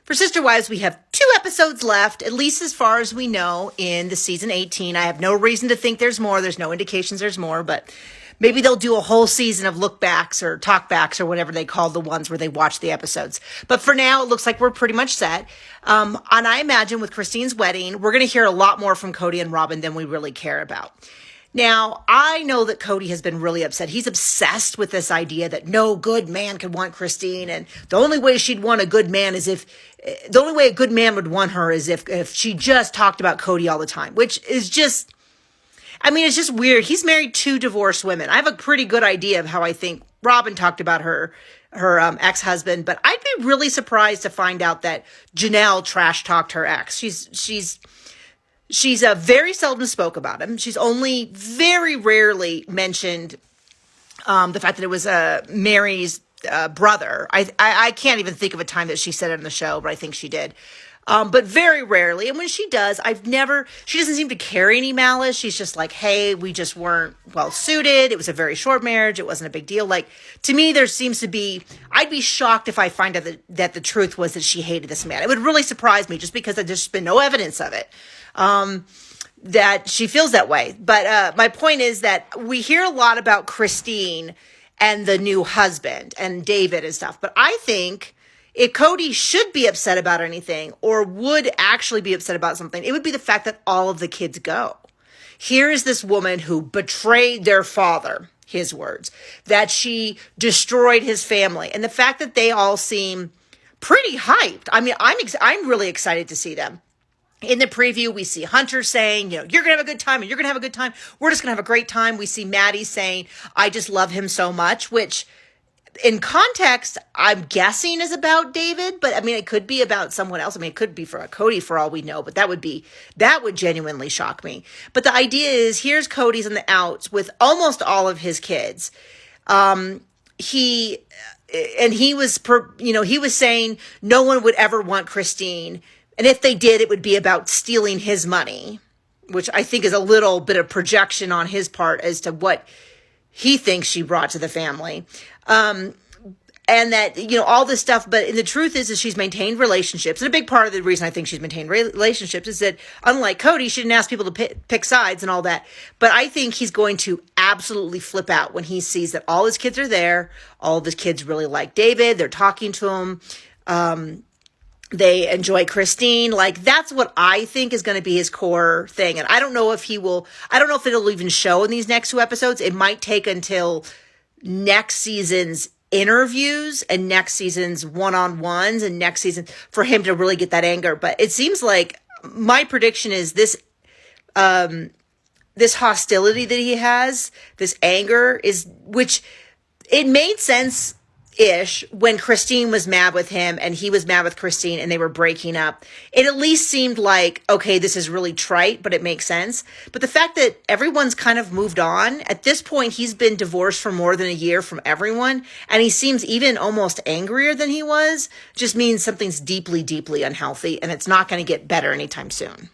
For Sister Wives, we have 2 episodes left, at least as far as we know, in the season 18. I have no reason to think there's more. There's no indications there's more, but maybe they'll do a whole season of look backs or talk backs or whatever they call the ones where they watch the episodes. But for now, it looks like we're pretty much set. And I imagine with Christine's wedding, we're going to hear a lot more from Kody and Robin than we really care about. Now, I know that Kody has been really upset. He's obsessed with this idea that no good man could want Christine. And the only way she'd want a good man is the only way a good man would want her is if she just talked about Kody all the time, which is just, it's just weird. He's married 2 divorced women. I have a pretty good idea of how I think Robin talked about her ex-husband, but I'd be really surprised to find out that Janelle trash talked her ex. She's very seldom spoke about him. She's only very rarely mentioned the fact that it was Mary's brother. I can't even think of a time that she said it on the show, but I think she did. But very rarely. And when she does, she doesn't seem to carry any malice. She's just like, hey, we just weren't well suited. It was a very short marriage. It wasn't a big deal. Like, to me, there seems to be, I'd be shocked if I find out that the truth was that she hated this man. It would really surprise me just because there's just been no evidence of it. That she feels that way. But my point is that we hear a lot about Christine and the new husband and David and stuff. But I think if Kody should be upset about anything or would actually be upset about something, it would be the fact that all of the kids go. Here is this woman who betrayed their father, his words, that she destroyed his family. And the fact that they all seem pretty hyped. I'm really excited to see them. In the preview, we see Hunter saying, you're going to have a good time and you're going to have a good time. We're just going to have a great time. We see Maddie saying, I just love him so much, which in context, I'm guessing is about David, but it could be about someone else. It could be for Kody for all we know, but that would genuinely shock me. But the idea is here's Kody's on the outs with almost all of his kids. He was saying no one would ever want Christine. And if they did, it would be about stealing his money, which I think is a little bit of projection on his part as to what he thinks she brought to the family. And that, all this stuff. But the truth is she's maintained relationships. And a big part of the reason I think she's maintained relationships is that, unlike Kody, she didn't ask people to pick sides and all that. But I think he's going to absolutely flip out when he sees that all his kids are there. All of his kids really like David. They're talking to him. They enjoy Christine. Like, that's what I think is going to be his core thing. And I don't know if it'll even show in these next 2 episodes. It might take until next season's interviews and next season's one-on-ones and next season for him to really get that anger. But it seems like my prediction is this hostility that he has, this anger which it made sense when Christine was mad with him and he was mad with Christine and they were breaking up. It at least seemed like, okay, this is really trite, but it makes sense. But the fact that everyone's kind of moved on, at this point, he's been divorced for more than a year from everyone, and he seems even almost angrier than he was, just means something's deeply, deeply unhealthy, and it's not going to get better anytime soon.